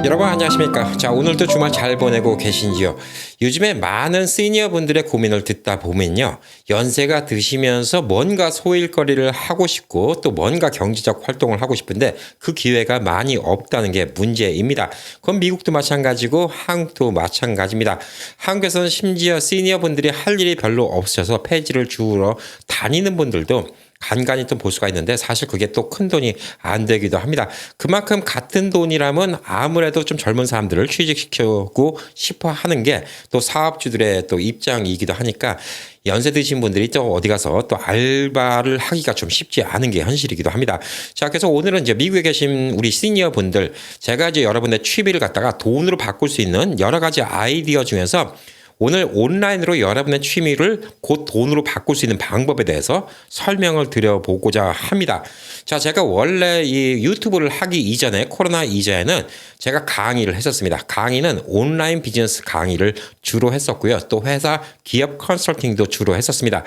여러분 안녕하십니까. 자, 오늘도 주말 잘 보내고 계신지요? 요즘에 많은 시니어 분들의 고민을 듣다 보면요, 연세가 드시면서 뭔가 소일거리를 하고 싶고 또 뭔가 경제적 활동을 하고 싶은데 그 기회가 많이 없다는 게 문제입니다. 그건 미국도 마찬가지고 한국도 마찬가지입니다. 한국에서는 심지어 시니어 분들이 할 일이 별로 없어서 폐지를 주우러 다니는 분들도 간간히 또 볼 수가 있는데, 사실 그게 또 큰 돈이 안 되기도 합니다. 그만큼 같은 돈이라면 아무래도 좀 젊은 사람들을 취직시키고 싶어 하는 게 또 사업주들의 또 입장이기도 하니까 연세 드신 분들이 또 어디 가서 또 알바를 하기가 좀 쉽지 않은 게 현실이기도 합니다. 자, 그래서 오늘은 이제 미국에 계신 우리 시니어 분들, 제가 이제 여러분의 취미를 갖다가 돈으로 바꿀 수 있는 여러 가지 아이디어 중에서 오늘 온라인으로 여러분의 취미를 곧 돈으로 바꿀 수 있는 방법에 대해서 설명을 드려보고자 합니다. 자, 제가 원래 이 유튜브를 하기 이전에, 코로나 이전에는 제가 강의를 했었습니다. 강의는 온라인 비즈니스 강의를 주로 했었고요. 또 회사 기업 컨설팅도 주로 했었습니다.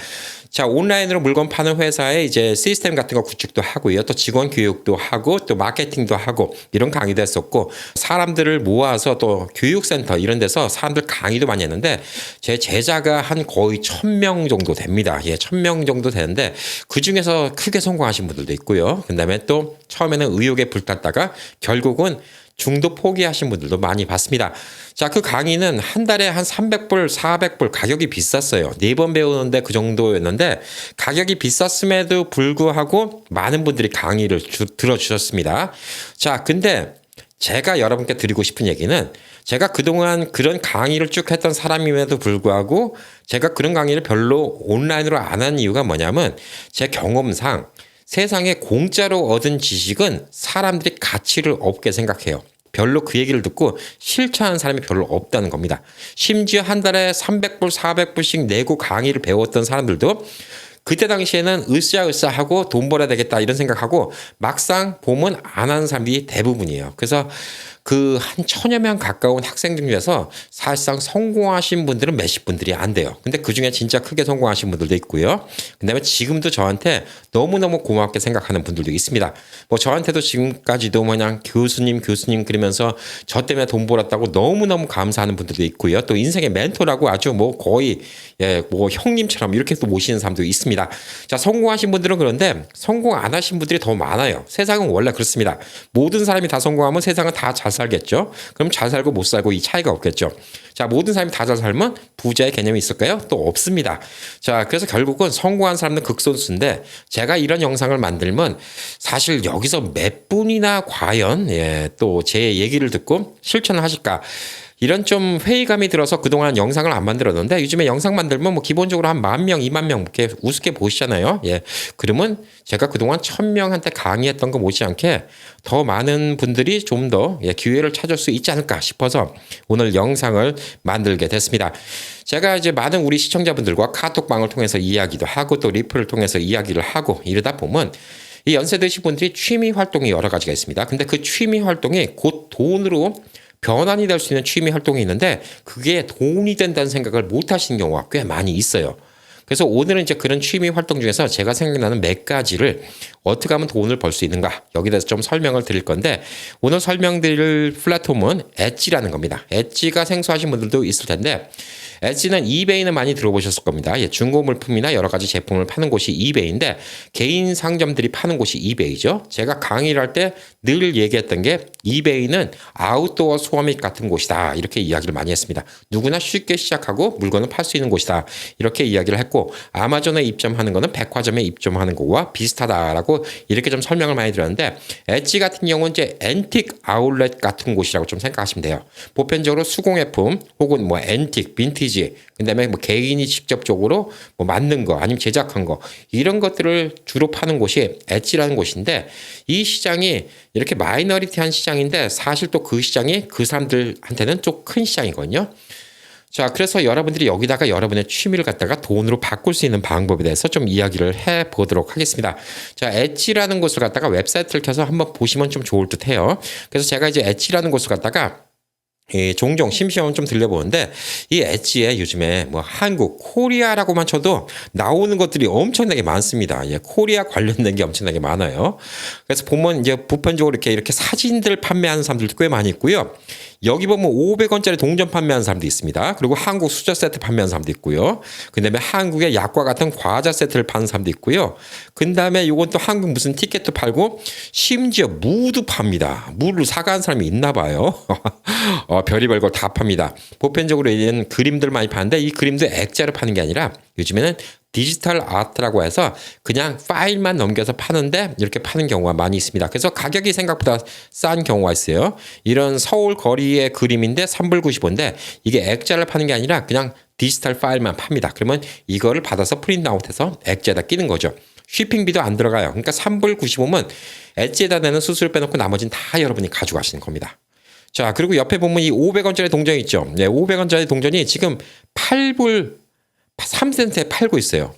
자, 온라인으로 물건 파는 회사에 이제 시스템 같은 거 구축도 하고요. 또 직원 교육도 하고 또 마케팅도 하고 이런 강의도 했었고, 사람들을 모아서 또 교육센터 이런 데서 사람들 강의도 많이 했는데 제 제자가 한 거의 1000명 정도 됩니다. 예, 1000명 정도 되는데 그 중에서 크게 성공하신 분들도 있고요. 그다음에 또 처음에는 의욕에 불탔다가 결국은 중도 포기하신 분들도 많이 봤습니다. 자, 그 강의는 한 달에 한 300불, 400불 가격이 비쌌어요. 4번 배우는데 그 정도였는데 가격이 비쌌음에도 불구하고 많은 분들이 강의를 들어주셨습니다. 자, 근데 제가 여러분께 드리고 싶은 얘기는, 제가 그동안 그런 강의를 쭉 했던 사람임에도 불구하고 제가 그런 강의를 별로 온라인으로 안 한 이유가 뭐냐면, 제 경험상 세상에 공짜로 얻은 지식은 사람들이 가치를 없게 생각해요. 별로 그 얘기를 듣고 실천하는 사람이 별로 없다는 겁니다. 심지어 한 달에 300불, 400불씩 내고 강의를 배웠던 사람들도 그때 당시에는 으쌰으쌰 하고 돈 벌어야 되겠다 이런 생각하고 막상 보면 안 하는 사람들이 대부분이에요. 그래서 그 한 1000여 명 가까운 학생들 중에서 사실상 성공하신 분들은 몇십 분들이 안 돼요. 근데 그 중에 진짜 크게 성공하신 분들도 있고요. 그다음에 지금도 저한테 너무너무 고맙게 생각하는 분들도 있습니다. 뭐 저한테도 지금까지도 그냥 교수님 그러면서 저 때문에 돈 벌었다고 너무너무 감사하는 분들도 있고요. 또 인생의 멘토라고 아주 뭐 거의 뭐 형님처럼 이렇게 또 모시는 사람도 있습니다. 자, 성공하신 분들은 그런데 성공 안 하신 분들이 더 많아요. 세상은 원래 그렇습니다. 모든 사람이 다 성공하면 세상은 다 잘 살겠죠. 그럼 잘 살고 못 살고 이 차이가 없겠죠. 자, 모든 사람이 다 잘 살면 부자의 개념이 있을까요? 또 없습니다. 자, 그래서 결국은 성공한 사람은 극소수인데, 제가 이런 영상을 만들면 사실 여기서 몇 분이나 과연 또 제 얘기를 듣고 실천을 하실까, 이런 좀 회의감이 들어서 그동안 영상을 안 만들었는데, 요즘에 영상 만들면 뭐 기본적으로 한 10,000명, 20,000명 이렇게 우습게 보시잖아요. 예. 그러면 제가 그동안 1000명한테 강의했던 거 못지않게 더 많은 분들이 좀 더 기회를 찾을 수 있지 않을까 싶어서 오늘 영상을 만들게 됐습니다. 제가 이제 많은 우리 시청자분들과 카톡방을 통해서 이야기도 하고 또 리플을 통해서 이야기를 하고 이러다 보면 이 연세 드신 분들이 취미 활동이 여러 가지가 있습니다. 근데 그 취미 활동이 곧 돈으로 변환이 될 수 있는 취미 활동이 있는데 그게 돈이 된다는 생각을 못 하시는 경우가 꽤 많이 있어요. 그래서 오늘은 이제 그런 취미 활동 중에서 제가 생각나는 몇 가지를 어떻게 하면 돈을 벌 수 있는가, 여기에 대해서 좀 설명을 드릴 건데, 오늘 설명드릴 플랫폼은 엣지라는 겁니다. 엣지가 생소하신 분들도 있을 텐데, 엣지는 이베이는 많이 들어보셨을 겁니다. 중고 물품이나 여러 가지 제품을 파는 곳이 이베이인데, 개인 상점들이 파는 곳이 이베이죠. 제가 강의를 할 때 늘 얘기했던 게, 이베이는 아웃도어 소화밋 같은 곳이다, 이렇게 이야기를 많이 했습니다. 누구나 쉽게 시작하고 물건을 팔 수 있는 곳이다, 이렇게 이야기를 했고, 아마존에 입점하는 거는 백화점에 입점하는 거와 비슷하다라고 이렇게 좀 설명을 많이 드렸는데, 엣지 같은 경우는 이제 앤틱 아울렛 같은 곳이라고 좀 생각하시면 돼요. 보편적으로 수공예품 혹은 뭐 앤틱, 빈티지, 그다음에 뭐 개인이 직접적으로 뭐 만든 거 아니면 제작한 거, 이런 것들을 주로 파는 곳이 엣지라는 곳인데, 이 시장이 이렇게 마이너리티한 시장인데 사실 또 그 시장이 그 사람들한테는 좀 큰 시장이거든요. 자, 그래서 여러분들이 여기다가 여러분의 취미를 갖다가 돈으로 바꿀 수 있는 방법에 대해서 좀 이야기를 해보도록 하겠습니다. 자, 엣지라는 곳을 갖다가 웹사이트를 켜서 한번 보시면 좀 좋을 듯 해요. 그래서 제가 이제 엣지라는 곳을 갖다가 종종 심심하면 좀 들려보는데 이 엣지에 요즘에 뭐 한국 코리아라고만 쳐도 나오는 것들이 엄청나게 많습니다. 예, 코리아 관련된 게 엄청나게 많아요. 그래서 보면 이제 보편적으로 이렇게 사진들 판매하는 사람들도 꽤 많이 있고요. 여기 보면 500원짜리 동전 판매하는 사람도 있습니다. 그리고 한국 수저 세트 판매하는 사람도 있고요. 그다음에 한국의 약과 같은 과자 세트를 파는 사람도 있고요. 그다음에 요건 또 한국 무슨 티켓도 팔고 심지어 무도 팝니다. 무를 사가는 사람이 있나 봐요. 별의별 걸 다 팝니다. 보편적으로 이런 그림들 많이 파는데 이 그림도 액자로 파는 게 아니라 요즘에는 디지털 아트라고 해서 그냥 파일만 넘겨서 파는데 이렇게 파는 경우가 많이 있습니다. 그래서 가격이 생각보다 싼 경우가 있어요. 이런 서울 거리의 그림인데 3불 95인데 이게 액자를 파는 게 아니라 그냥 디지털 파일만 팝니다. 그러면 이거를 받아서 프린트아웃해서 액자에다 끼는 거죠. 쉬핑비도 안 들어가요. 그러니까 3불 95면 엣지에다 내는 수수료 빼놓고 나머지는 다 여러분이 가져가시는 겁니다. 자, 그리고 옆에 보면 이 500원짜리 동전 있죠. 네, 500원짜리 동전이 지금 8불 3센트에 팔고 있어요.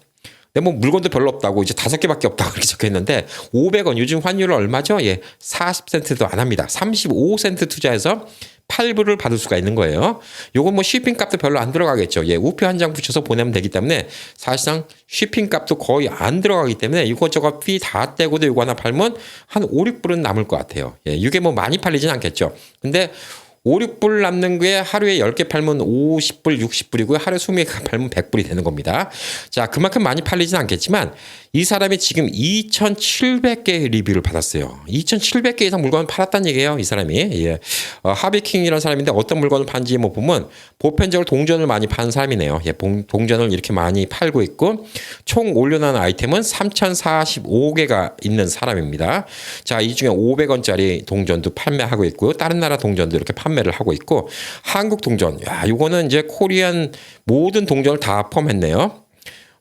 근데 뭐 물건도 별로 없다고 이제 5개밖에 없다고 이렇게 적혀 있는데 500원 요즘 환율은 얼마죠? 예, 40센트도 안 합니다. 35센트 투자해서 8불을 받을 수가 있는 거예요. 요건 뭐 쉬핑 값도 별로 안 들어가겠죠. 예, 우표 한 장 붙여서 보내면 되기 때문에 사실상 쉬핑 값도 거의 안 들어가기 때문에 이것저것 피 다 떼고도 이거 하나 팔면 한 5, 6불은 남을 것 같아요. 예, 이게 뭐 많이 팔리진 않겠죠. 근데 5, 6불 남는 게 하루에 10개 팔면 50불, 60불이고요. 하루에 20개 팔면 100불이 되는 겁니다. 자, 그만큼 많이 팔리진 않겠지만 이 사람이 지금 2,700개의 리뷰를 받았어요. 2,700개 이상 물건을 팔았다는 얘기예요. 이 사람이. 예. 하비킹이라는 사람인데 어떤 물건을 판지 뭐 보면 보편적으로 동전을 많이 파는 사람이네요. 예, 동전을 이렇게 많이 팔고 있고 총 올려놓은 아이템은 3,045개가 있는 사람입니다. 자, 이 중에 500원짜리 동전도 판매하고 있고요. 다른 나라 동전도 이렇게 판매를 하고 있고 한국 동전. 야, 요거는 이제 코리안 모든 동전을 다 포함했네요.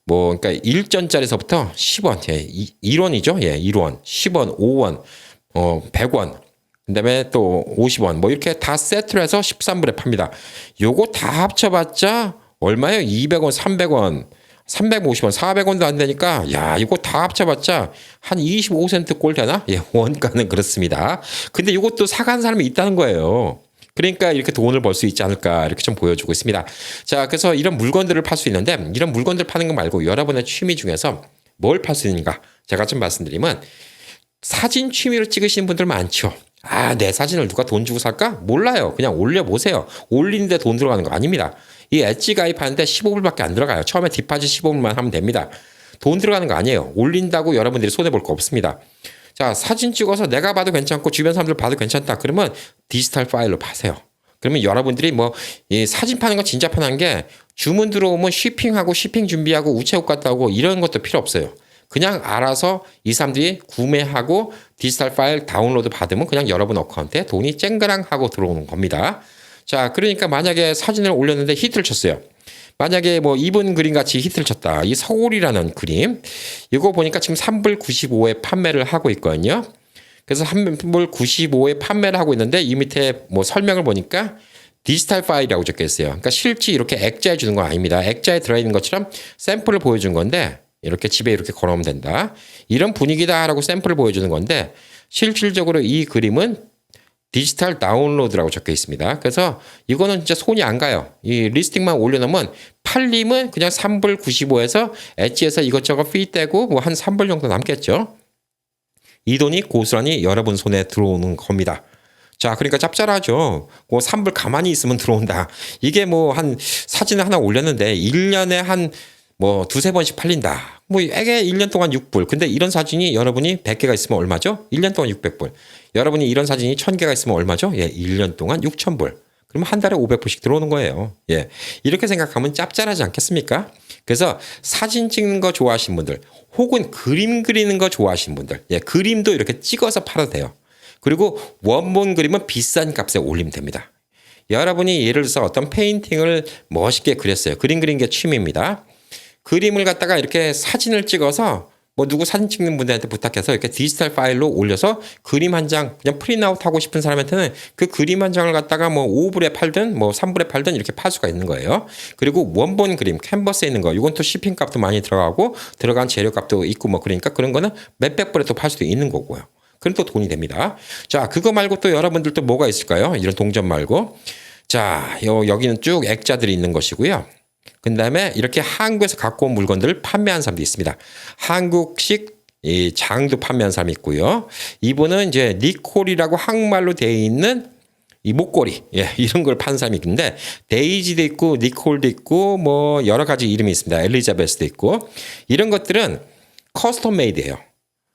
뭐 그러니까 1전짜리서부터 10원, 예, 1원이죠. 예, 1원, 10원, 5원, 100원. 그다음에 또 50원. 뭐 이렇게 다 세트로 해서 13불에 팝니다. 요거 다 합쳐봤자 얼마예요? 200원, 300원, 350원, 400원도 안 되니까 야, 이거 다 합쳐봤자 한 25센트 꼴 되나? 예, 원가는 그렇습니다. 근데 이것도 사간 사람이 있다는 거예요. 그러니까 이렇게 돈을 벌 수 있지 않을까 이렇게 좀 보여주고 있습니다. 자, 그래서 이런 물건들을 팔 수 있는데 이런 물건들 파는 거 말고 여러분의 취미 중에서 뭘 팔 수 있는가? 제가 좀 말씀드리면 사진 취미로 찍으시는 분들 많죠. 아, 내 사진을 누가 돈 주고 살까? 몰라요. 그냥 올려보세요. 올리는데 돈 들어가는 거 아닙니다. 이 엣지 가입하는데 15불밖에 안 들어가요. 처음에 디파짓 15불만 하면 됩니다. 돈 들어가는 거 아니에요. 올린다고 여러분들이 손해볼 거 없습니다. 자, 사진 찍어서 내가 봐도 괜찮고 주변 사람들 봐도 괜찮다. 그러면 디지털 파일로 파세요. 그러면 여러분들이 뭐 이 사진 파는 거 진짜 편한 게 주문 들어오면 쉬핑하고 쉬핑 준비하고 우체국 갔다 오고 이런 것도 필요 없어요. 그냥 알아서 이 사람들이 구매하고 디지털 파일 다운로드 받으면 그냥 여러분 어카운트에 돈이 쨍그랑 하고 들어오는 겁니다. 자, 그러니까 만약에 사진을 올렸는데 히트를 쳤어요. 만약에 뭐 이분 그림 같이 히트를 쳤다. 이 서울이라는 그림. 이거 보니까 지금 3불 95에 판매를 하고 있거든요. 그래서 3불 95에 판매를 하고 있는데 이 밑에 뭐 설명을 보니까 디지털 파일이라고 적혀 있어요. 그러니까 실제 이렇게 액자에 주는 건 아닙니다. 액자에 들어있는 것처럼 샘플을 보여준 건데 이렇게 집에 이렇게 걸어오면 된다. 이런 분위기다라고 샘플을 보여주는 건데 실질적으로 이 그림은 디지털 다운로드라고 적혀 있습니다. 그래서 이거는 진짜 손이 안 가요. 이 리스팅만 올려놓으면 팔림은 그냥 3불 95에서 엣지에서 이것저것 피 떼고 뭐 한 3불 정도 남겠죠. 이 돈이 고스란히 여러분 손에 들어오는 겁니다. 자, 그러니까 짭짤하죠. 뭐 3불 가만히 있으면 들어온다. 이게 뭐 한 사진을 하나 올렸는데 1년에 한 뭐 두세 번씩 팔린다. 뭐 이게 1년 동안 6불. 근데 이런 사진이 여러분이 100개가 있으면 얼마죠? 1년 동안 600불. 여러분이 이런 사진이 1000개가 있으면 얼마죠? 예, 1년 동안 6000불. 그러면 한 달에 500불씩 들어오는 거예요. 예. 이렇게 생각하면 짭짤하지 않겠습니까? 그래서 사진 찍는 거 좋아하시는 분들, 혹은 그림 그리는 거 좋아하시는 분들, 예, 그림도 이렇게 찍어서 팔아도 돼요. 그리고 원본 그림은 비싼 값에 올리면 됩니다. 여러분이 예를 들어서 어떤 페인팅을 멋있게 그렸어요. 그림 그린 게 취미입니다. 그림을 갖다가 이렇게 사진을 찍어서 뭐 누구 사진 찍는 분들한테 부탁해서 이렇게 디지털 파일로 올려서 그림 한 장 그냥 프린트아웃 하고 싶은 사람한테는 그 그림 한 장을 갖다가 뭐 5불에 팔든 뭐 3불에 팔든 이렇게 팔 수가 있는 거예요. 그리고 원본 그림 캔버스에 있는 거 이건 또 shipping 값도 많이 들어가고 들어간 재료 값도 있고 뭐 그러니까 그런 거는 몇백 불에 또 팔 수도 있는 거고요. 그럼 또 돈이 됩니다. 자, 그거 말고 또 여러분들 또 뭐가 있을까요? 이런 동전 말고. 자, 여기는 쭉 액자들이 있는 것이고요. 그 다음에 이렇게 한국에서 갖고 온 물건들을 판매하는 사람도 있습니다. 한국식 이 장도 판매하는 사람이 있고요. 이분은 이제 니콜이라고 한국말로 되어 있는 이 목걸이, 이런 걸 파는 사람이 있는데, 데이지도 있고, 니콜도 있고, 뭐, 여러 가지 이름이 있습니다. 엘리자베스도 있고, 이런 것들은 커스텀 메이드예요.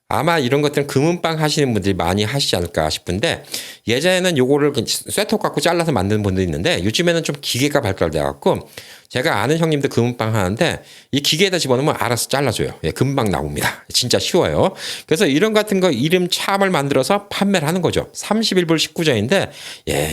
아마 이런 것들은 금은방 하시는 분들이 많이 하시지 않을까 싶은데, 예전에는 요거를 쇠톱 갖고 잘라서 만드는 분도 있는데, 요즘에는 좀 기계가 발달돼 갖고, 제가 아는 형님도 금은방 하는데, 이 기계에다 집어넣으면 알아서 잘라줘요. 금방 나옵니다. 진짜 쉬워요. 그래서 이런 같은 거 이름 참을 만들어서 판매를 하는 거죠. 31불 19전인데,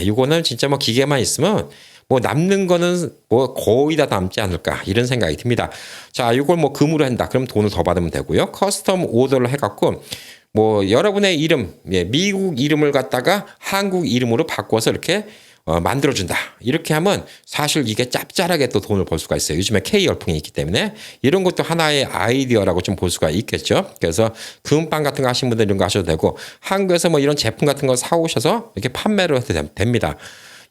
이거는 진짜 뭐 기계만 있으면, 뭐 남는 거는 뭐 거의 다 남지 않을까 이런 생각이 듭니다. 자, 이걸 뭐 금으로 한다. 그럼 돈을 더 받으면 되고요. 커스텀 오더를 해갖고 뭐 여러분의 이름, 미국 이름을 갖다가 한국 이름으로 바꿔서 이렇게 만들어준다. 이렇게 하면 사실 이게 짭짤하게 또 돈을 벌 수가 있어요. 요즘에 K 열풍이 있기 때문에 이런 것도 하나의 아이디어라고 좀 볼 수가 있겠죠. 그래서 금빵 같은 거 하시는 분들 이런 거 하셔도 되고 한국에서 뭐 이런 제품 같은 거 사오셔서 이렇게 판매를 해도 됩니다.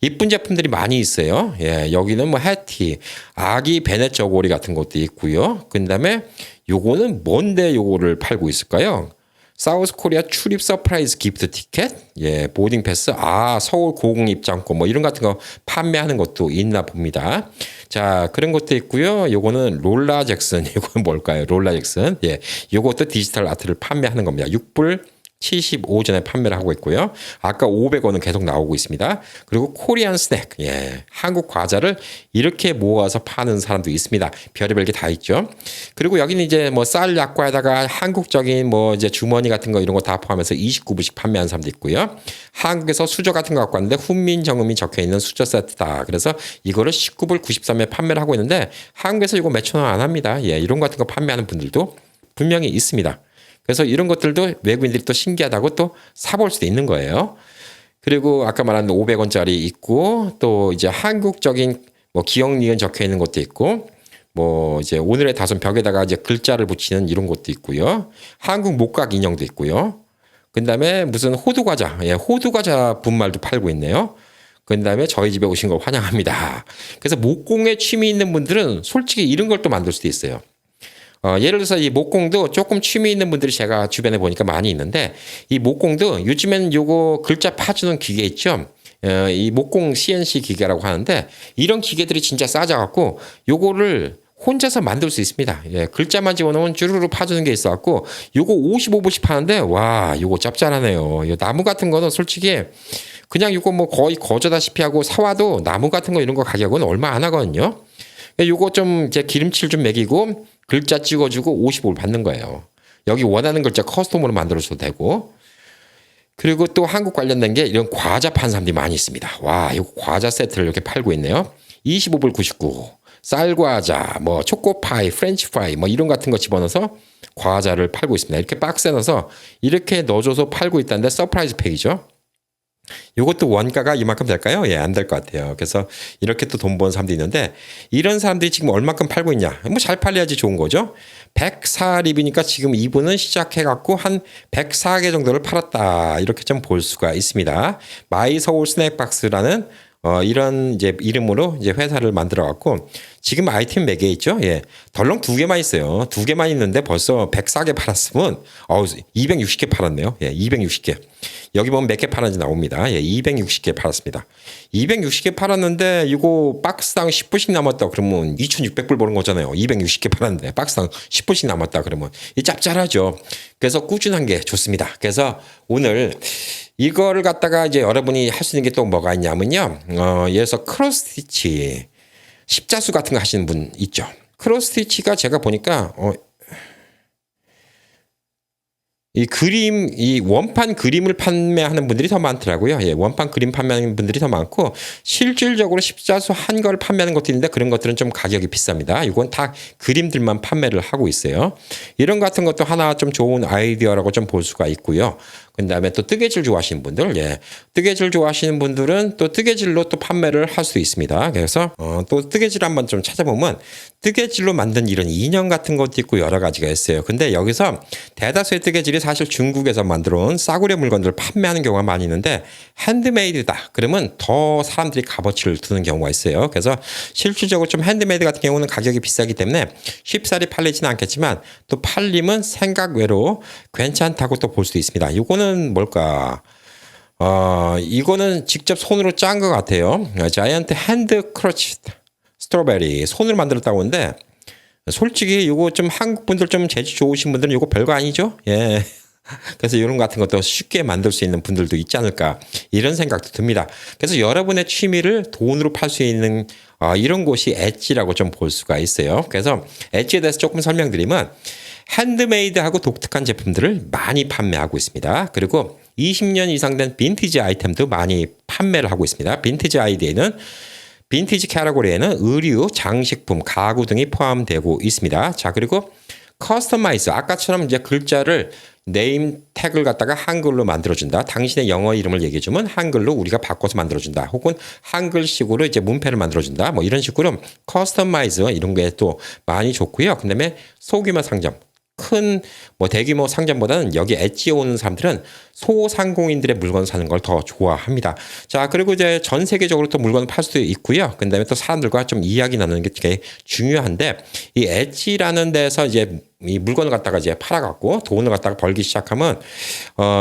이쁜 제품들이 많이 있어요. 여기는 뭐 해티, 아기 베넷 저고리 같은 것도 있고요. 그 다음에 요거는 뭔데 요거를 팔고 있을까요? 사우스 코리아 출입 서프라이즈 기프트 티켓, 보딩 패스, 서울 고궁 입장권 뭐 이런 같은 거 판매하는 것도 있나 봅니다. 자, 그런 것도 있고요. 요거는 롤라 잭슨, 이건 뭘까요? 롤라 잭슨, 요것도 디지털 아트를 판매하는 겁니다. 6불 75전에 판매를 하고 있고요. 아까 500원은 계속 나오고 있습니다. 그리고 코리안 스낵, 한국 과자를 이렇게 모아서 파는 사람도 있습니다. 별의별 게 다 있죠. 그리고 여기는 이제 뭐 쌀 약과에다가 한국적인 뭐 이제 주머니 같은 거 이런 거 다 포함해서 29불씩 판매하는 사람도 있고요. 한국에서 수저 같은 거 갖고 왔는데 훈민정음이 적혀 있는 수저 세트다. 그래서 이거를 19불 93에 판매를 하고 있는데 한국에서 이거 몇천 원 안 합니다. 이런 거 같은 거 판매하는 분들도 분명히 있습니다. 그래서 이런 것들도 외국인들이 또 신기하다고 또 사볼 수도 있는 거예요. 그리고 아까 말한 500원짜리 있고 또 이제 한국적인 뭐 기억 니은 적혀 있는 것도 있고 뭐 이제 오늘의 다솜 벽에다가 이제 글자를 붙이는 이런 것도 있고요. 한국 목각 인형도 있고요. 그다음에 무슨 호두 과자, 호두 과자 분말도 팔고 있네요. 그다음에 저희 집에 오신 거 환영합니다. 그래서 목공에 취미 있는 분들은 솔직히 이런 걸 또 만들 수도 있어요. 예를 들어서 이 목공도 조금 취미 있는 분들이 제가 주변에 보니까 많이 있는데 이 목공도 요즘에는 요거 글자 파주는 기계 있죠. 이 목공 CNC 기계라고 하는데 이런 기계들이 진짜 싸져갖고 요거를 혼자서 만들 수 있습니다. 글자만 집어넣으면 쭈루루 파주는 게 있어갖고 요거 55불씩 파는데 와 요거 짭짤하네요. 요 나무 같은 거는 솔직히 그냥 요거 뭐 거의 거저다시피 하고 사와도 나무 같은 거 이런 거 가격은 얼마 안 하거든요. 요거 좀 이제 기름칠 좀 먹이고 글자 찍어주고 55불 받는 거예요. 여기 원하는 글자 커스텀으로 만들어줘도 되고. 그리고 또 한국 관련된 게 이런 과자 파는 사람들이 많이 있습니다. 와, 이거 과자 세트를 이렇게 팔고 있네요. 25불 99. 쌀과자, 뭐 초코파이, 프렌치파이 뭐 이런 같은 거 집어넣어서 과자를 팔고 있습니다. 이렇게 박스에 넣어서 이렇게 넣어줘서 팔고 있다는데 서프라이즈 팩이죠. 이것도 원가가 이만큼 될까요? 안 될 것 같아요. 그래서 이렇게 또 돈 버는 사람도 있는데 이런 사람들이 지금 얼마큼 팔고 있냐? 뭐 잘 팔려야지 좋은 거죠. 104립이니까 지금 이분은 시작해갖고 한 104개 정도를 팔았다. 이렇게 좀 볼 수가 있습니다. 마이 서울 스낵박스라는 이런 이제 이름으로 이제 회사를 만들어 갖고 지금 아이템 몇 개 있죠? 덜렁 2개만 있어요. 2개만 있는데 벌써 104개 팔았으면 260개 팔았네요. 260개. 여기 보면 몇 개 팔았는지 나옵니다. 260개 팔았습니다. 260개 팔았는데 이거 박스당 10불씩 남았다 그러면 2,600불 버는 거잖아요. 260개 팔았는데 박스당 10불씩 남았다 그러면 이 짭짤하죠. 그래서 꾸준한 게 좋습니다. 그래서 오늘 이거를 갖다가 이제 여러분이 할 수 있는 게 또 뭐가 있냐면요. 예를 들어서 크로스스티치, 십자수 같은 거 하시는 분 있죠. 크로스스티치가 제가 보니까 이 그림, 이 원판 그림을 판매하는 분들이 더 많더라고요. 원판 그림 판매하는 분들이 더 많고, 실질적으로 십자수 한 걸 판매하는 것도 있는데 그런 것들은 좀 가격이 비쌉니다. 이건 다 그림들만 판매를 하고 있어요. 이런 같은 것도 하나 좀 좋은 아이디어라고 좀 볼 수가 있고요. 그 다음에 또 뜨개질 좋아하시는 분들, 뜨개질 좋아하시는 분들은 또 뜨개질로 또 판매를 할 수 있습니다. 그래서 또 뜨개질 한번 좀 찾아보면 뜨개질로 만든 이런 인형 같은 것도 있고 여러 가지가 있어요. 근데 여기서 대다수의 뜨개질이 사실 중국에서 만들어 온 싸구려 물건들을 판매하는 경우가 많이 있는데 핸드메이드다 그러면 더 사람들이 값어치를 두는 경우가 있어요. 그래서 실질적으로 좀 핸드메이드 같은 경우는 가격이 비싸기 때문에 쉽사리 팔리지는 않겠지만 또 팔림은 생각 외로 괜찮다고 또 볼 수도 있습니다. 이거는 뭘까? 이거는 직접 손으로 짠 것 같아요. 자이언트 핸드 크러치 스트로베리 손으로 만들었다고 하는데 솔직히 이거 좀 한국 분들 좀 재주 좋으신 분들은 이거 별거 아니죠? 예. 그래서 이런 같은 것도 쉽게 만들 수 있는 분들도 있지 않을까 이런 생각도 듭니다. 그래서 여러분의 취미를 돈으로 팔 수 있는 이런 곳이 엣지라고 좀 볼 수가 있어요. 그래서 엣지에 대해서 조금 설명드리면 핸드메이드하고 독특한 제품들을 많이 판매하고 있습니다. 그리고 20년 이상 된 빈티지 아이템도 많이 판매를 하고 있습니다. 빈티지 캐러고리에는 의류, 장식품, 가구 등이 포함되고 있습니다. 자, 그리고 커스터마이즈 아까처럼 이제 글자를 네임 태그를 갖다가 한글로 만들어준다. 당신의 영어 이름을 얘기해주면 한글로 우리가 바꿔서 만들어준다. 혹은 한글식으로 이제 문패를 만들어준다. 뭐 이런 식으로 커스터마이즈 이런 게 또 많이 좋고요. 그다음에 소규모 상점. 큰 뭐 대규모 상점보다는 여기 엣지에 오는 사람들은 소상공인들의 물건 사는 걸 더 좋아합니다. 자, 그리고 이제 전 세계적으로 또 물건을 팔 수도 있고요. 그다음에 또 사람들과 좀 이야기 나누는 게 되게 중요한데 이 엣지라는 데서 이제 이 물건을 갖다가 이제 팔아갖고 돈을 갖다가 벌기 시작하면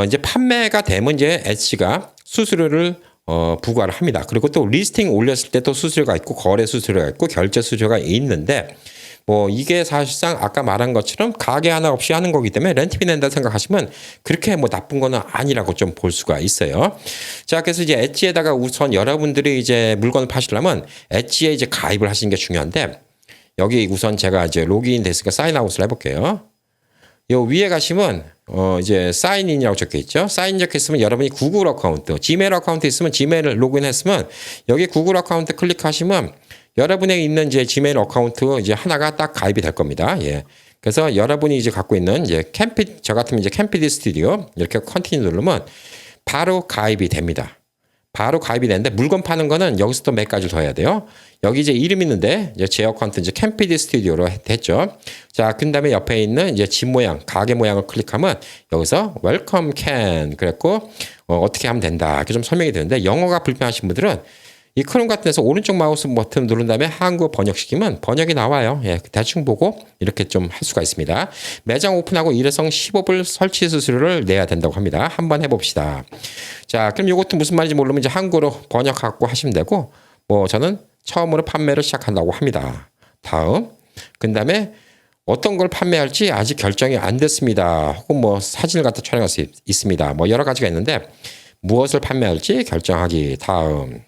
이제 판매가 되면 이제 엣지가 수수료를 부과를 합니다. 그리고 또 리스팅 올렸을 때 또 수수료가 있고 거래 수수료가 있고 결제 수수료가 있는데 뭐 이게 사실상 아까 말한 것처럼 가게 하나 없이 하는 거기 때문에 렌트비 낸다 생각하시면 그렇게 뭐 나쁜 거는 아니라고 좀 볼 수가 있어요. 자, 그래서 이제 엣지에다가 우선 여러분들이 이제 물건을 파시려면 엣지에 이제 가입을 하시는 게 중요한데 여기 우선 제가 이제 로그인 됐으니까 사인아웃을 해볼게요. 요 위에 가시면 이제 사인인이라고 적혀 있죠. 사인 적혀 있으면 여러분이 구글 어카운트, 지메일 어카운트 있으면 지메일 로그인했으면 여기 구글 어카운트 클릭하시면 여러분의 있는 이제 지메일 어카운트 이제 하나가 딱 가입이 될 겁니다. 예. 그래서 여러분이 이제 갖고 있는 이제 저 같으면 이제 캠피디 스튜디오 이렇게 컨티뉴 누르면 바로 가입이 됩니다. 바로 가입이 되는데 물건 파는 거는 여기서 또 몇 가지를 더 해야 돼요. 여기 이제 이름 있는데 이제 제 어카운트 이제 캠피디 스튜디오로 됐죠. 자, 그 다음에 옆에 있는 이제 집 모양, 가게 모양을 클릭하면 여기서 웰컴 캔 그랬고 어떻게 하면 된다 이렇게 좀 설명이 되는데 영어가 불편하신 분들은 이 크롬 같은 데서 오른쪽 마우스 버튼 누른 다음에 한국어 번역시키면 번역이 나와요. 예, 대충 보고 이렇게 좀 할 수가 있습니다. 매장 오픈하고 일회성 15불 설치 수수료를 내야 된다고 합니다. 한번 해봅시다. 자, 그럼 이것도 무슨 말인지 모르면 이제 한국어로 번역하고 하시면 되고 뭐 저는 처음으로 판매를 시작한다고 합니다. 다음. 그 다음에 어떤 걸 판매할지 아직 결정이 안 됐습니다. 혹은 뭐 사진을 갖다 촬영할 수 있습니다. 뭐 여러 가지가 있는데 무엇을 판매할지 결정하기. 다음.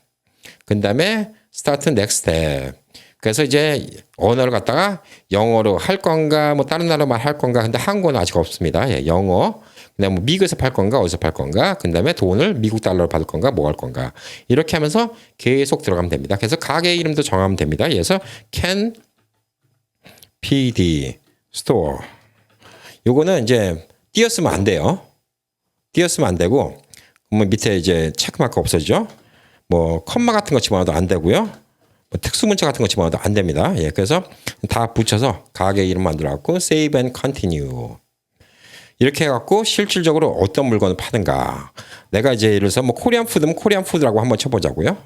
그 다음에 스타트 넥스트 스텝. 그래서 이제 언어를 갖다가 영어로 할 건가 뭐 다른 나라만 할 건가 근데 한국어는 아직 없습니다. 예, 영어. 그다음에 뭐 미국에서 팔 건가 어디서 팔 건가 그다음에 돈을 미국 달러로 받을 건가 뭐 할 건가 이렇게 하면서 계속 들어가면 됩니다. 그래서 가게 이름도 정하면 됩니다. 그래서 can PD store 요거는 이제 띄었으면 안 돼요. 띄었으면 안 되고 그러면 밑에 이제 체크마크 없어지죠. 뭐 컴마 같은 거 집어넣어도 안 되고요. 뭐 특수 문자 같은 거 집어넣어도 안 됩니다. 예, 그래서 다 붙여서 가게 이름 만들어갖고 save and continue 이렇게 해갖고 실질적으로 어떤 물건을 파는가. 내가 이제 예를 들어서 뭐 코리안 푸드면 코리안 푸드라고 한번 쳐보자고요.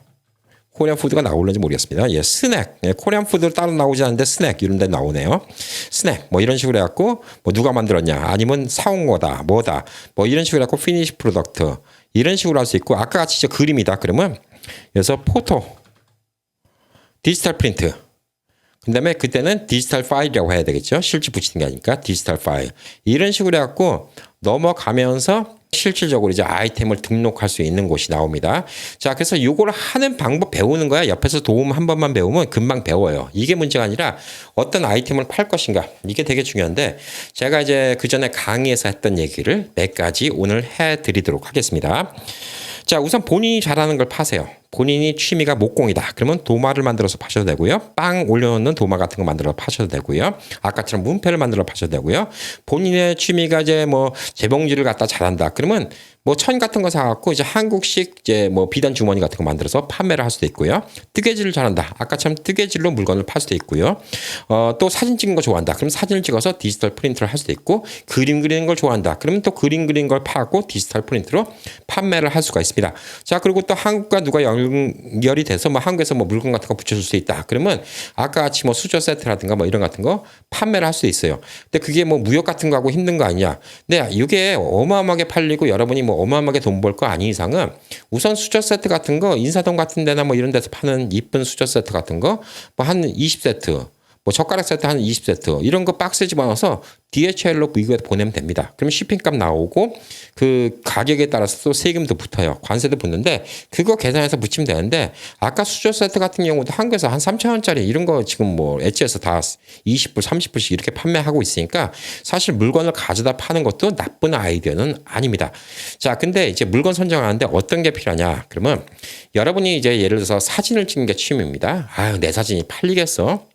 코리안 푸드가 나올는지 모르겠습니다. 예, 스낵. 예, 코리안 푸드 따로 나오지 않는데 스낵 이런 데 나오네요. 스낵 뭐 이런 식으로 해갖고 뭐 누가 만들었냐 아니면 사온 거다 뭐다 뭐 이런 식으로 해갖고 피니시 프로덕트 이런 식으로 할 수 있고 아까 같이 그림이다 그러면 그래서 포토 디지털 프린트 그 다음에 그때는 디지털 파일이라고 해야 되겠죠. 실제 붙이는 게 아니니까 디지털 파일 이런 식으로 해갖고 넘어가면서 실질적으로 이제 아이템을 등록할 수 있는 곳이 나옵니다. 자, 그래서 이걸 하는 방법 배우는 거야. 옆에서 도움 한 번만 배우면 금방 배워요. 이게 문제가 아니라 어떤 아이템을 팔 것인가. 이게 되게 중요한데 제가 이제 그 전에 강의에서 했던 얘기를 몇 가지 오늘 해드리도록 하겠습니다. 자, 우선 본인이 잘하는 걸 파세요. 본인이 취미가 목공이다. 그러면 도마를 만들어서 파셔도 되고요. 빵 올려놓는 도마 같은 거 만들어 파셔도 되고요. 아까처럼 문패를 만들어 파셔도 되고요. 본인의 취미가 이제 뭐 재봉질을 갖다 잘한다. 그러면 뭐 천 같은 거 사갖고 이제 한국식 이제 뭐 비단 주머니 같은 거 만들어서 판매를 할 수도 있고요. 뜨개질을 잘한다. 아까처럼 뜨개질로 물건을 팔 수도 있고요. 또 사진 찍는 거 좋아한다. 그럼 사진을 찍어서 디지털 프린트를 할 수도 있고, 그림 그리는 걸 좋아한다. 그러면 또 그림 그리는 걸 파고 디지털 프린트로 판매를 할 수가 있습니다. 자, 그리고 또 한국과 누가 연결이 돼서 뭐 한국에서 뭐 물건 같은 거 붙여줄 수 있다. 그러면 아까 같이 뭐 수저 세트라든가 뭐 이런 같은 거 판매를 할 수 있어요. 근데 그게 뭐 무역 같은 거 하고 힘든 거 아니냐? 근데 이게 어마어마하게 팔리고 여러분이 뭐 어마어마하게 돈 벌 거 아닌 이상은 우선 수저 세트 같은 거 인사동 같은 데나 뭐 이런 데서 파는 이쁜 수저 세트 같은 거 뭐 한 20세트, 뭐 젓가락 세트 한 20세트 이런 거 박스에 집어넣어서 DHL로 미국에 보내면 됩니다. 그럼 쇼핑값 나오고 그 가격에 따라서 또 세금도 붙어요. 관세도 붙는데 그거 계산해서 붙이면 되는데, 아까 수저 세트 같은 경우도 한국에서 한 3,000원짜리 이런 거 지금 뭐 엣지에서 다 20불, 30불씩 이렇게 판매하고 있으니까 사실 물건을 가져다 파는 것도 나쁜 아이디어는 아닙니다. 자, 근데 이제 물건 선정하는데 어떤 게 필요하냐? 그러면 여러분이 이제 예를 들어서 사진을 찍는 게 취미입니다. 아유, 내 사진이 팔리겠어?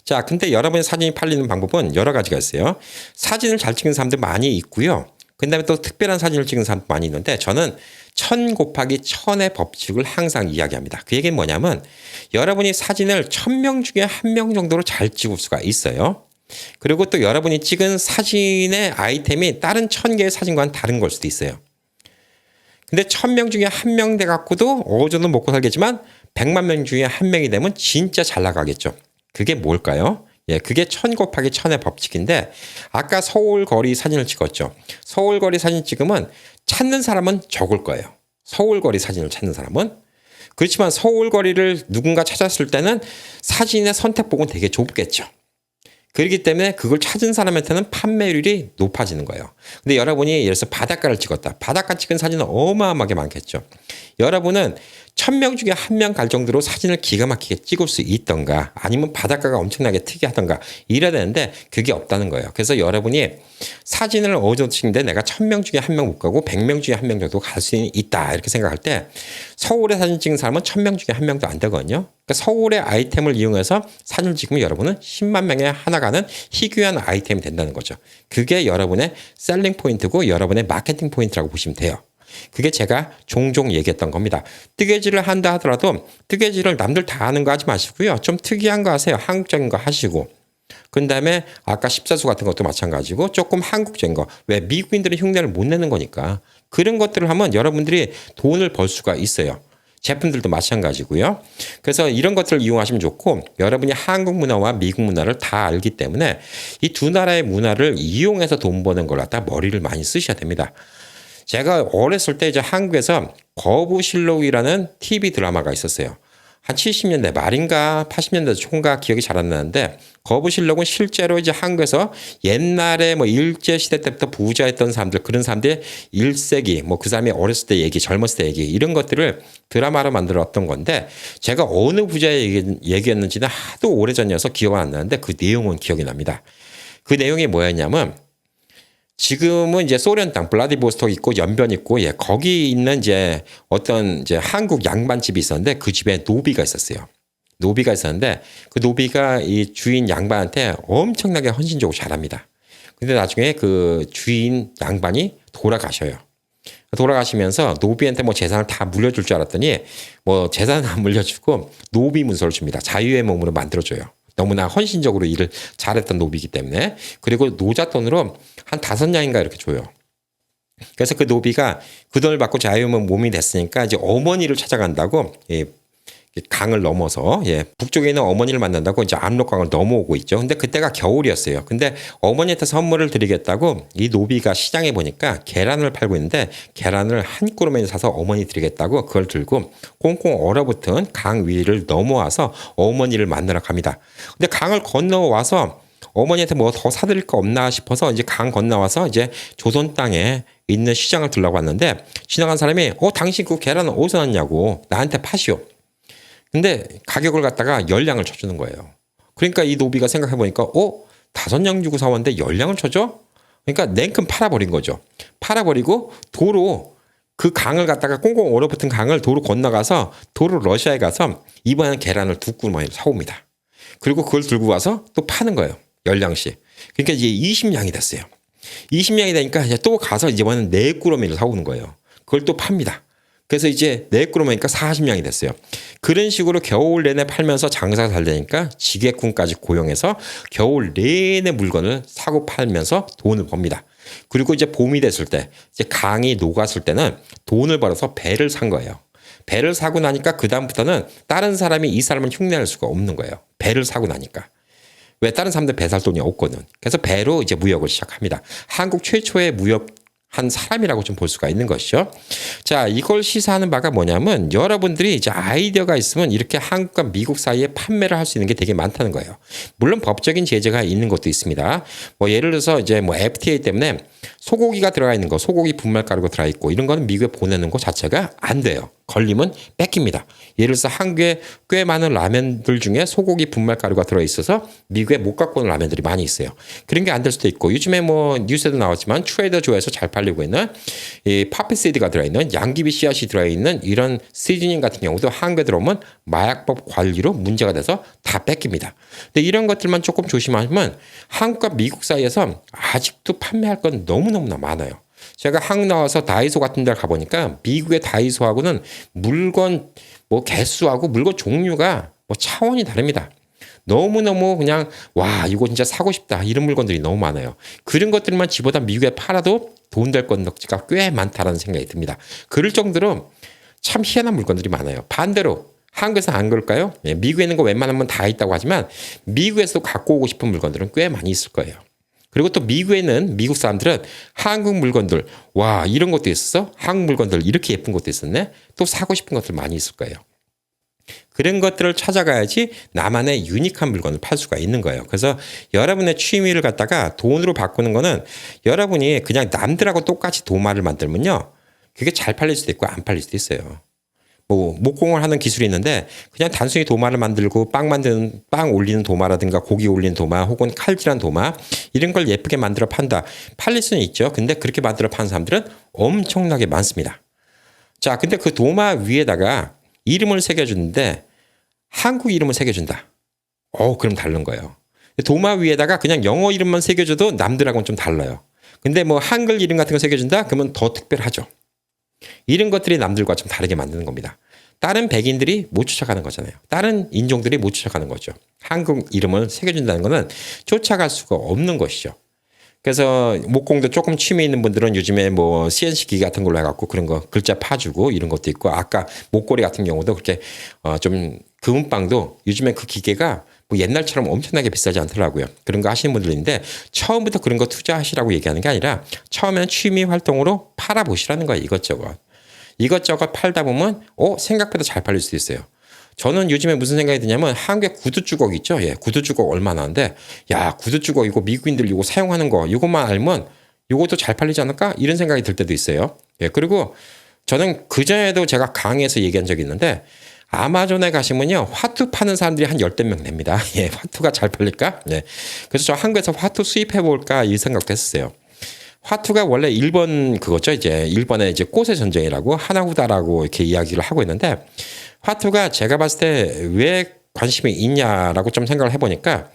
자, 근데 여러분의 사진이 팔리는 방법은 여러 가지가 있어요. 사진을 잘 찍는 사람들 많이 있고요. 그 다음에 또 특별한 사진을 찍는 사람도 많이 있는데, 저는 1000 곱하기 1000의 법칙을 항상 이야기합니다. 그 얘기는 뭐냐면 여러분이 사진을 1000명 중에 1명 정도로 잘 찍을 수가 있어요. 그리고 또 여러분이 찍은 사진의 아이템이 다른 1000개의 사진과는 다른 걸 수도 있어요. 근데 1000명 중에 1명 돼 갖고도 어느 정도 먹고 살겠지만 100만 명 중에 1명이 되면 진짜 잘 나가겠죠. 그게 뭘까요? 예, 그게 1000 곱하기 1000의 법칙인데, 아까 서울 거리 사진을 찍었죠. 서울 거리 사진 찍으면 찾는 사람은 적을 거예요. 서울 거리 사진을 찾는 사람은. 그렇지만 서울 거리를 누군가 찾았을 때는 사진의 선택폭은 되게 좁겠죠. 그렇기 때문에 그걸 찾은 사람한테는 판매율이 높아지는 거예요. 근데 여러분이 예를 들어서 바닷가를 찍었다. 바닷가 찍은 사진은 어마어마하게 많겠죠. 여러분은 1000명 중에 1명 갈 정도로 사진을 기가 막히게 찍을 수 있던가, 아니면 바닷가가 엄청나게 특이하던가 이래야 되는데 그게 없다는 거예요. 그래서 여러분이 사진을 어느 정도 찍는데 내가 1000명 중에 1명 못 가고 100명 중에 1명 정도 갈 수 있다 이렇게 생각할 때, 서울에 사진 찍은 사람은 1000명 중에 1명도 안 되거든요. 그러니까 서울의 아이템을 이용해서 사진을 찍으면 여러분은 10만 명에 하나 가는 희귀한 아이템이 된다는 거죠. 그게 여러분의 셀링 포인트고 여러분의 마케팅 포인트라고 보시면 돼요. 그게 제가 종종 얘기했던 겁니다. 뜨개질을 한다 하더라도 뜨개질을 남들 다 하는 거 하지 마시고요. 좀 특이한 거 하세요. 한국적인 거 하시고. 그 다음에 아까 십자수 같은 것도 마찬가지고 조금 한국적인 거. 왜? 미국인들은 흉내를 못 내는 거니까. 그런 것들을 하면 여러분들이 돈을 벌 수가 있어요. 제품들도 마찬가지고요. 그래서 이런 것들을 이용하시면 좋고, 여러분이 한국 문화와 미국 문화를 다 알기 때문에 이 두 나라의 문화를 이용해서 돈 버는 걸 갖다 머리를 많이 쓰셔야 됩니다. 제가 어렸을 때 이제 한국에서 거부실록이라는 TV 드라마가 있었어요. 한 70년대 말인가 80년대 초인가 기억이 잘 안 나는데, 거부실록은 실제로 이제 한국에서 옛날에 뭐 일제시대 때부터 부자였던 사람들, 그런 사람들의 일세기, 뭐 그 사람이 어렸을 때 얘기, 젊었을 때 얘기, 이런 것들을 드라마로 만들었던 건데, 제가 어느 부자의 얘기였는지는 하도 오래전이어서 기억은 안 나는데 그 내용은 기억이 납니다. 그 내용이 뭐였냐면, 지금은 이제 소련 땅 블라디보스톡 있고 연변 있고, 예, 거기 있는 이제 어떤 이제 한국 양반집이 있었는데 그 집에 노비가 있었어요. 노비가 있었는데 그 노비가 이 주인 양반한테 엄청나게 헌신적으로 잘합니다. 근데 나중에 그 주인 양반이 돌아가셔요. 돌아가시면서 노비한테 뭐 재산을 다 물려줄 줄 알았더니 뭐 재산은 안 물려주고 노비 문서를 줍니다. 자유의 몸으로 만들어줘요. 너무나 헌신적으로 일을 잘했던 노비이기 때문에. 그리고 노잣돈으로 한 5냥인가 이렇게 줘요. 그래서 그 노비가 그 돈을 받고 자유의 몸이 됐으니까 이제 어머니를 찾아간다고, 예, 강을 넘어서, 예, 북쪽에 있는 어머니를 만난다고 이제 압록강을 넘어오고 있죠. 근데 그때가 겨울이었어요. 근데 어머니한테 선물을 드리겠다고 이 노비가 시장에 보니까 계란을 팔고 있는데 계란을 한 꾸러미 사서 어머니 드리겠다고 그걸 들고 꽁꽁 얼어붙은 강 위를 넘어와서 어머니를 만나러 갑니다. 근데 강을 건너와서 어머니한테 뭐 더 사드릴 거 없나 싶어서 이제 강 건너와서 이제 조선 땅에 있는 시장을 들러고 왔는데, 지나간 사람이 당신 그 계란은 어디서 났냐고, 나한테 파시오. 근데 가격을 갖다가 10냥을 쳐주는 거예요. 그러니까 이 노비가 생각해보니까 5냥 주고 사왔는데 10냥을 쳐줘? 그러니까 냉큼 팔아버린 거죠. 팔아버리고 도로 그 강을 갖다가 꽁꽁 얼어붙은 강을 도로 건너가서 도로 러시아에 가서 이번에는 계란을 2꾸러미를 사옵니다. 그리고 그걸 들고 와서 또 파는 거예요. 10량씩. 그러니까 이제 20량이 됐어요. 20량이 되니까 이제 또 가서 이번에는 4꾸러미를 사오는 거예요. 그걸 또 팝니다. 그래서 이제 4꾸러미니까 40량이 됐어요. 그런 식으로 겨울 내내 팔면서 장사가 잘 되니까 지게꾼까지 고용해서 겨울 내내 물건을 사고 팔면서 돈을 법니다. 그리고 이제 봄이 됐을 때, 이제 강이 녹았을 때는 돈을 벌어서 배를 산 거예요. 배를 사고 나니까 그다음부터는 다른 사람이 이 사람을 흉내낼 수가 없는 거예요. 배를 사고 나니까. 왜 다른 사람들 배 살 돈이 없거든. 그래서 배로 이제 무역을 시작합니다. 한국 최초의 무역한 사람이라고 좀 볼 수가 있는 것이죠. 자, 이걸 시사하는 바가 뭐냐면 여러분들이 이제 아이디어가 있으면 이렇게 한국과 미국 사이에 판매를 할 수 있는 게 되게 많다는 거예요. 물론 법적인 제재가 있는 것도 있습니다. 뭐 예를 들어서 이제 뭐 FTA 때문에 소고기가 들어가 있는 거, 소고기 분말가루가 들어가 있고 이런 거는 미국에 보내는 것 자체가 안 돼요. 걸리면 뺏깁니다. 예를 들어서 한국에 꽤 많은 라면들 중에 소고기 분말가루가 들어있어서 미국에 못 갖고 오는 라면들이 많이 있어요. 그런 게 안 될 수도 있고 요즘에 뭐 뉴스에도 나왔지만 트레이더조에서 잘 팔리고 있는 이 파피시드가 들어있는 양귀비 씨앗이 들어있는 이런 시즈닝 같은 경우도 한국에 들어오면 마약법 관리로 문제가 돼서 다 뺏깁니다. 근데 이런 것들만 조금 조심하면 한국과 미국 사이에서 아직도 판매할 건 너무너무나 많아요. 제가 한국 나와서 다이소 같은 데 가보니까 미국의 다이소하고는 물건 뭐 개수하고 물건 종류가 뭐 차원이 다릅니다. 너무너무 그냥 와 이거 진짜 사고 싶다 이런 물건들이 너무 많아요. 그런 것들만 집어다 미국에 팔아도 돈 될 건덕지가 꽤 많다라는 생각이 듭니다. 그럴 정도로 참 희한한 물건들이 많아요. 반대로 한국에서 안 그럴까요? 예, 미국에 있는 거 웬만하면 다 있다고 하지만 미국에서 갖고 오고 싶은 물건들은 꽤 많이 있을 거예요. 그리고 또 미국에 있는 미국 사람들은 한국 물건들 와 이런 것도 있었어? 한국 물건들 이렇게 예쁜 것도 있었네? 또 사고 싶은 것들 많이 있을 거예요. 그런 것들을 찾아가야지 나만의 유니크한 물건을 팔 수가 있는 거예요. 그래서 여러분의 취미를 갖다가 돈으로 바꾸는 거는 여러분이 그냥 남들하고 똑같이 도마를 만들면요. 그게 잘 팔릴 수도 있고 안 팔릴 수도 있어요. 뭐 목공을 하는 기술이 있는데 그냥 단순히 도마를 만들고 빵 올리는 도마라든가 고기 올리는 도마 혹은 칼질한 도마 이런 걸 예쁘게 만들어 판다. 팔릴 수는 있죠. 근데 그렇게 만들어 파는 사람들은 엄청나게 많습니다. 자, 근데 그 도마 위에다가 이름을 새겨주는데 한국 이름을 새겨준다. 그럼 다른 거예요. 도마 위에다가 그냥 영어 이름만 새겨줘도 남들하고는 좀 달라요. 근데 뭐 한글 이름 같은 거 새겨준다? 그러면 더 특별하죠. 이런 것들이 남들과 좀 다르게 만드는 겁니다. 다른 백인들이 못 쫓아가는 거잖아요. 다른 인종들이 못 쫓아가는 거죠. 한국 이름을 새겨준다는 것은 쫓아갈 수가 없는 것이죠. 그래서 목공도 조금 취미 있는 분들은 요즘에 뭐 CNC 기계 같은 걸로 해갖고 그런 거 글자 파주고 이런 것도 있고 아까 목걸이 같은 경우도 그렇게 좀 금은방도 요즘에 그 기계가 뭐 옛날처럼 엄청나게 비싸지 않더라고요. 그런 거 하시는 분들 있는데 처음부터 그런 거 투자하시라고 얘기하는 게 아니라 처음에는 취미 활동으로 팔아보시라는 거예요. 이것저것 팔다 보면 생각보다 잘 팔릴 수도 있어요. 저는 요즘에 무슨 생각이 드냐면 한국에 구두 주걱 있죠. 예, 구두 주걱 얼마나 하는데 야 구두 주걱 이거 미국인들 이거 사용하는 거 이것만 알면 이것도 잘 팔리지 않을까 이런 생각이 들 때도 있어요. 예, 그리고 저는 그전에도 제가 강의에서 얘기한 적이 있는데 아마존에 가시면요 화투 파는 사람들이 한 10명 됩니다. 예, 화투가 잘 팔릴까? 예, 그래서 저 한국에서 화투 수입해 볼까 이 생각도 했었어요. 화투가 원래 일본 그거죠. 이제 일본의 이제 꽃의 전쟁이라고 하나후다라고 이렇게 이야기를 하고 있는데 화투가 제가 봤을 때 왜 관심이 있냐라고 좀 생각을 해보니까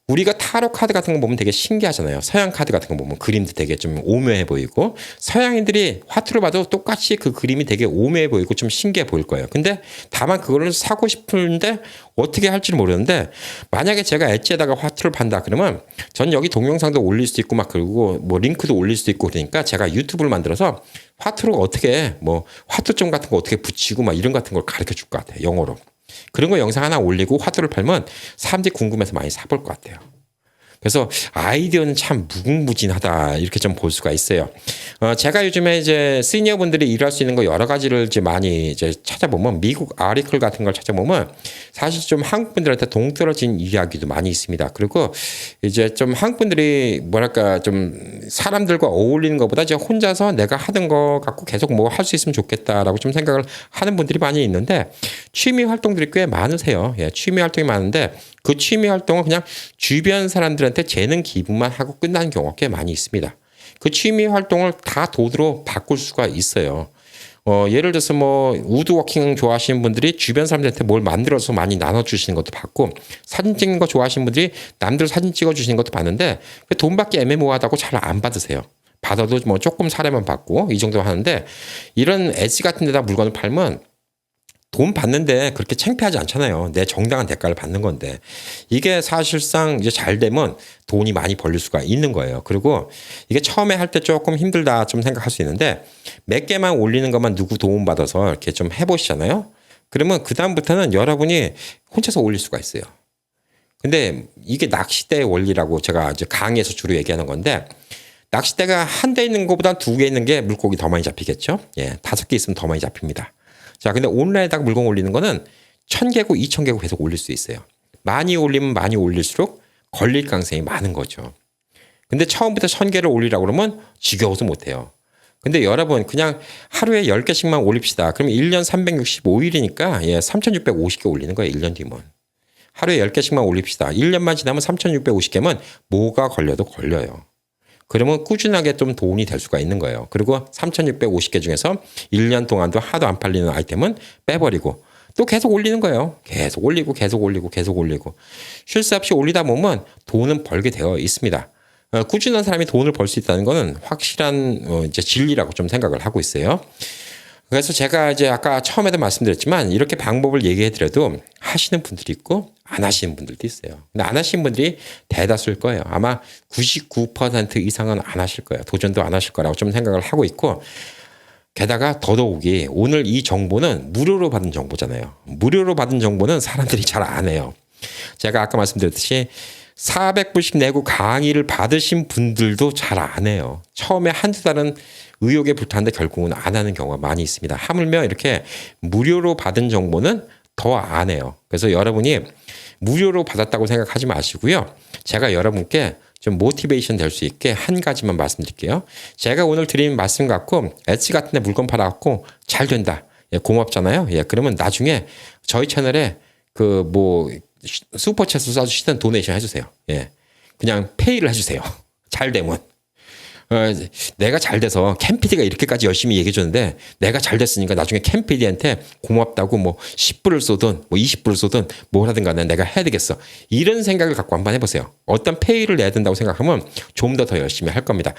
우리가 타로 카드 같은 거 보면 되게 신기하잖아요. 서양 카드 같은 거 보면 그림도 되게 좀 오묘해 보이고 서양인들이 화투를 봐도 똑같이 그 그림이 되게 오묘해 보이고 좀 신기해 보일 거예요. 근데 다만 그거를 사고 싶은데 어떻게 할지는 모르는데 만약에 제가 엣지에다가 화투를 판다 그러면 전 여기 동영상도 올릴 수 있고 막 그리고 뭐 링크도 올릴 수도 있고 그러니까 제가 유튜브를 만들어서 화투를 어떻게 뭐 화투점 같은 거 어떻게 붙이고 막 이런 같은 걸 가르쳐 줄 것 같아요. 영어로. 그런 거 영상 하나 올리고 화투를 팔면 사람들이 궁금해서 많이 사볼 것 같아요. 그래서 아이디어는 참 무궁무진하다 이렇게 좀 볼 수가 있어요. 제가 요즘에 이제 시니어 분들이 일할 수 있는 거 여러 가지를 이제 많이 이제 찾아보면 미국 아리클 같은 걸 찾아보면 사실 좀 한국 분들한테 동떨어진 이야기도 많이 있습니다. 그리고 이제 좀 한국 분들이 뭐랄까 좀 사람들과 어울리는 것보다 이제 혼자서 내가 하던 거 갖고 계속 뭐 할 수 있으면 좋겠다라고 좀 생각을 하는 분들이 많이 있는데 취미 활동들이 꽤 많으세요. 예, 취미 활동이 많은데 그 취미 활동은 그냥 주변 사람들한테 재능 기부만 하고 끝나는 경우가 꽤 많이 있습니다. 그 취미 활동을 다 돈으로 바꿀 수가 있어요. 예를 들어서 뭐 우드워킹 좋아하시는 분들이 주변 사람들한테 뭘 만들어서 많이 나눠주시는 것도 봤고, 사진 찍는 거 좋아하시는 분들이 남들 사진 찍어주시는 것도 봤는데, 돈 받기 애매모호하다고 잘 안 받으세요. 받아도 뭐 조금 사례만 받고 이 정도 하는데, 이런 엣지 같은 데다 물건을 팔면 돈 받는데 그렇게 창피하지 않잖아요. 내 정당한 대가를 받는 건데. 이게 사실상 이제 잘 되면 돈이 많이 벌릴 수가 있는 거예요. 그리고 이게 처음에 할 때 조금 힘들다 좀 생각할 수 있는데, 몇 개만 올리는 것만 누구 도움받아서 이렇게 좀 해보시잖아요. 그러면 그다음부터는 여러분이 혼자서 올릴 수가 있어요. 근데 이게 낚싯대의 원리라고 제가 이제 강의에서 주로 얘기하는 건데, 낚싯대가 한 대 있는 것보다 두 개 있는 게 물고기 더 많이 잡히겠죠. 예, 5개 있으면 더 많이 잡힙니다. 자, 근데 온라인에다가 물건 올리는 거는 1000개고 2000개고 계속 올릴 수 있어요. 많이 올리면 많이 올릴수록 걸릴 가능성이 많은 거죠. 근데 처음부터 1000개를 올리라고 그러면 지겨워서 못해요. 근데 여러분 그냥 하루에 10개씩만 올립시다. 그러면 1년 365일이니까 3650개 올리는 거예요. 1년 뒤면. 하루에 10개씩만 올립시다. 1년만 지나면 3650개면 뭐가 걸려도 걸려요. 그러면 꾸준하게 좀 돈이 될 수가 있는 거예요. 그리고 3,650개 중에서 1년 동안도 하도 안 팔리는 아이템은 빼버리고 또 계속 올리는 거예요. 계속 올리고 계속 올리고 계속 올리고 쉴 새 없이 올리다 보면 돈은 벌게 되어 있습니다. 꾸준한 사람이 돈을 벌 수 있다는 거는 확실한 이제 진리라고 좀 생각을 하고 있어요. 그래서 제가 이제 아까 처음에도 말씀드렸지만 이렇게 방법을 얘기해 드려도 하시는 분들이 있고 안 하시는 분들도 있어요. 근데 안 하시는 분들이 대다수일 거예요. 아마 99% 이상은 안 하실 거예요. 도전도 안 하실 거라고 좀 생각을 하고 있고, 게다가 더더욱이 오늘 이 정보는 무료로 받은 정보잖아요. 무료로 받은 정보는 사람들이 잘 안 해요. 제가 아까 말씀드렸듯이 400불씩 내고 강의를 받으신 분들도 잘 안 해요. 처음에 한두 달은 의욕에 불타는데 결국은 안 하는 경우가 많이 있습니다. 하물며 이렇게 무료로 받은 정보는 더 안 해요. 그래서 여러분이 무료로 받았다고 생각하지 마시고요. 제가 여러분께 좀 모티베이션 될 수 있게 한 가지만 말씀드릴게요. 제가 오늘 드린 말씀 갖고 엣지 같은 데 물건 팔아갖고 잘 된다. 고맙잖아요. 그러면 나중에 저희 채널에 슈퍼챗을 쏴주시든 도네이션 해주세요. 그냥 페이를 해주세요. 잘 되면. 내가 잘 돼서 캠피디가 이렇게까지 열심히 얘기해 줬는데 내가 잘 됐으니까 나중에 캠피디한테 고맙다고 뭐 10불을 쏘든 뭐 20불을 쏘든 뭐라든 간에 내가 해야 되겠어. 이런 생각을 갖고 한번 해보세요. 어떤 페이를 내야 된다고 생각하면 좀 더 열심히 할 겁니다.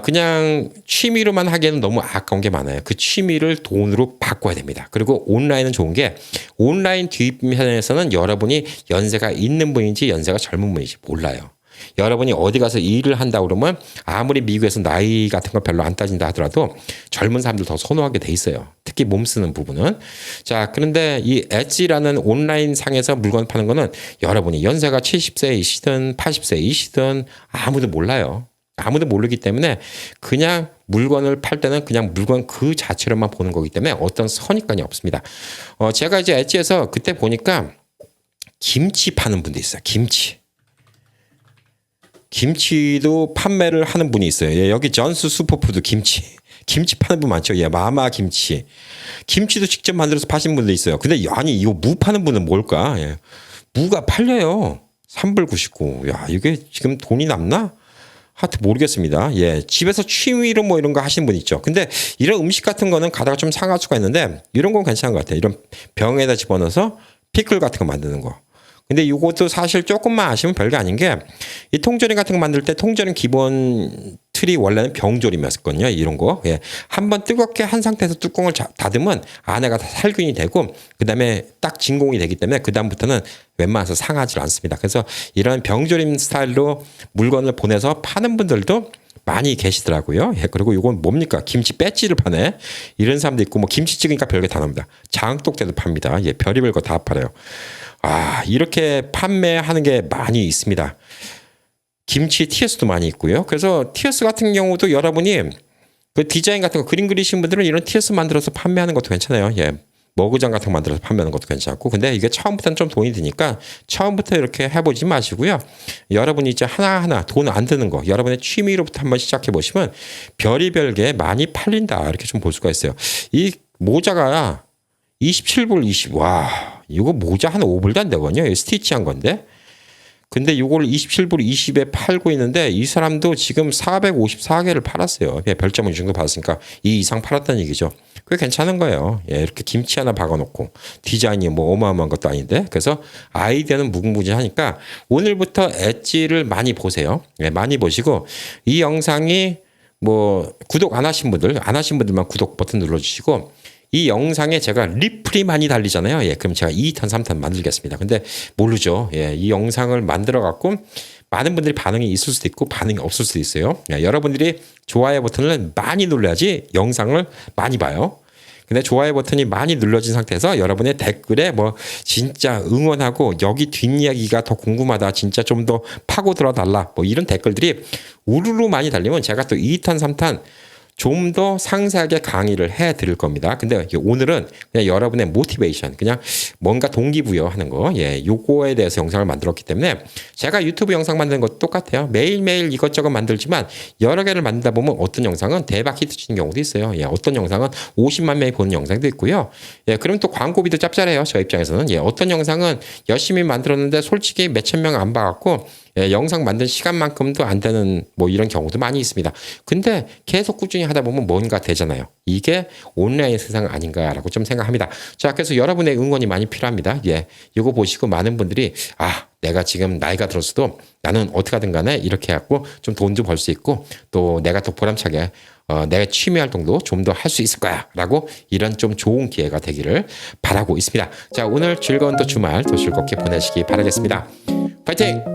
그냥 취미로만 하기에는 너무 아까운 게 많아요. 그 취미를 돈으로 바꿔야 됩니다. 그리고 온라인은 좋은 게 온라인 뒷면에서는 여러분이 연세가 있는 분인지 연세가 젊은 분인지 몰라요. 여러분이 어디 가서 일을 한다 그러면 아무리 미국에서 나이 같은 거 별로 안 따진다 하더라도 젊은 사람들 더 선호하게 돼 있어요. 특히 몸 쓰는 부분은. 자, 그런데 이 엣지라는 온라인 상에서 물건 파는 거는 여러분이 연세가 70세이시든 80세이시든 아무도 몰라요. 아무도 모르기 때문에 그냥 물건을 팔 때는 그냥 물건 그 자체로만 보는 거기 때문에 어떤 선입관이 없습니다. 제가 이제 엣지에서 그때 보니까 김치 파는 분도 있어요. 김치도 판매를 하는 분이 있어요. 여기 전수 슈퍼푸드 김치 파는 분 많죠. 마마 김치도 직접 만들어서 파시는 분도 있어요. 근데 아니 이거 무 파는 분은 뭘까? 무가 팔려요. 3불 99. 야, 이게 지금 돈이 남나? 하여튼 모르겠습니다. 집에서 취미로 뭐 이런 거 하시는 분 있죠. 근데 이런 음식 같은 거는 가다가 좀 상할 수가 있는데 이런 건 괜찮은 것 같아요. 이런 병에다 집어넣어서 피클 같은 거 만드는 거. 근데 이것도 사실 조금만 아시면 별게 아닌 게 이 통조림 같은 거 만들 때 통조림 기본 틀이 원래는 병조림이었거든요. 이런 거. 한번 뜨겁게 한 상태에서 뚜껑을 닫으면 안에가 다 살균이 되고 그다음에 딱 진공이 되기 때문에 그다음부터는 웬만해서 상하지 않습니다. 그래서 이런 병조림 스타일로 물건을 보내서 파는 분들도 많이 계시더라고요. 그리고 이건 뭡니까? 김치 배지를 파네. 이런 사람도 있고 뭐 김치 찍으니까 별게 다 나옵니다. 장독대도 팝니다. 별의별 거 다 팔아요. 이렇게 판매하는 게 많이 있습니다. 김치 티어스도 많이 있고요. 그래서 티어스 같은 경우도 여러분이 그 디자인 같은 거 그림 그리신 분들은 이런 티어스 만들어서 판매하는 것도 괜찮아요. 머그잔 같은 거 만들어서 판매하는 것도 괜찮고. 근데 이게 처음부터는 좀 돈이 드니까 처음부터 이렇게 해보지 마시고요. 여러분이 이제 하나하나 돈 안 드는 거 여러분의 취미로부터 한번 시작해 보시면 별의별 게 많이 팔린다. 이렇게 좀 볼 수가 있어요. 이 모자가 27불 20. 와, 이거 모자 한 5불도 안 되거든요. 스티치한 건데. 근데 이걸 27불 20에 팔고 있는데 이 사람도 지금 454개를 팔았어요. 예, 별점을 이 정도 받았으니까 2 이상 팔았다는 얘기죠. 그게 괜찮은 거예요. 예, 이렇게 김치 하나 박아놓고 디자인이 뭐 어마어마한 것도 아닌데 그래서 아이디어는 무궁무진하니까 오늘부터 엣지를 많이 보세요. 예, 많이 보시고 이 영상이 뭐 구독 안 하신 분들만 구독 버튼 눌러주시고 이 영상에 제가 리플이 많이 달리잖아요. 예, 그럼 제가 2탄, 3탄 만들겠습니다. 근데 모르죠. 예, 이 영상을 만들어 갖고 많은 분들이 반응이 있을 수도 있고 반응이 없을 수도 있어요. 예, 여러분들이 좋아요 버튼을 많이 눌러야지 영상을 많이 봐요. 근데 좋아요 버튼이 많이 눌러진 상태에서 여러분의 댓글에 뭐 진짜 응원하고 여기 뒷이야기가 더 궁금하다. 진짜 좀 더 파고 들어달라. 뭐 이런 댓글들이 우르르 많이 달리면 제가 또 2탄, 3탄 좀 더 상세하게 강의를 해 드릴 겁니다. 근데 오늘은 그냥 여러분의 모티베이션, 그냥 뭔가 동기부여하는 거, 예, 요거에 대해서 영상을 만들었기 때문에 제가 유튜브 영상 만드는 것도 똑같아요. 매일매일 이것저것 만들지만 여러 개를 만들다 보면 어떤 영상은 대박 히트 치는 경우도 있어요. 예, 어떤 영상은 50만 명이 보는 영상도 있고요. 예, 그럼 또 광고비도 짭짤해요. 저 입장에서는. 예, 어떤 영상은 열심히 만들었는데 솔직히 몇천 명 안 봐갖고 예, 영상 만든 시간만큼도 안 되는 뭐 이런 경우도 많이 있습니다. 근데 계속 꾸준히 하다 보면 뭔가 되잖아요. 이게 온라인 세상 아닌가라고 좀 생각합니다. 자, 그래서 여러분의 응원이 많이 필요합니다. 예, 이거 보시고 많은 분들이 내가 지금 나이가 들었어도 나는 어떻게 하든 간에 이렇게 해갖고 좀 돈도 벌 수 있고 또 내가 더 보람차게 내 취미 활동도 좀 더 할 수 있을 거야 라고 이런 좀 좋은 기회가 되기를 바라고 있습니다. 자, 오늘 즐거운 또 주말 더 즐겁게 보내시기 바라겠습니다. 파이팅!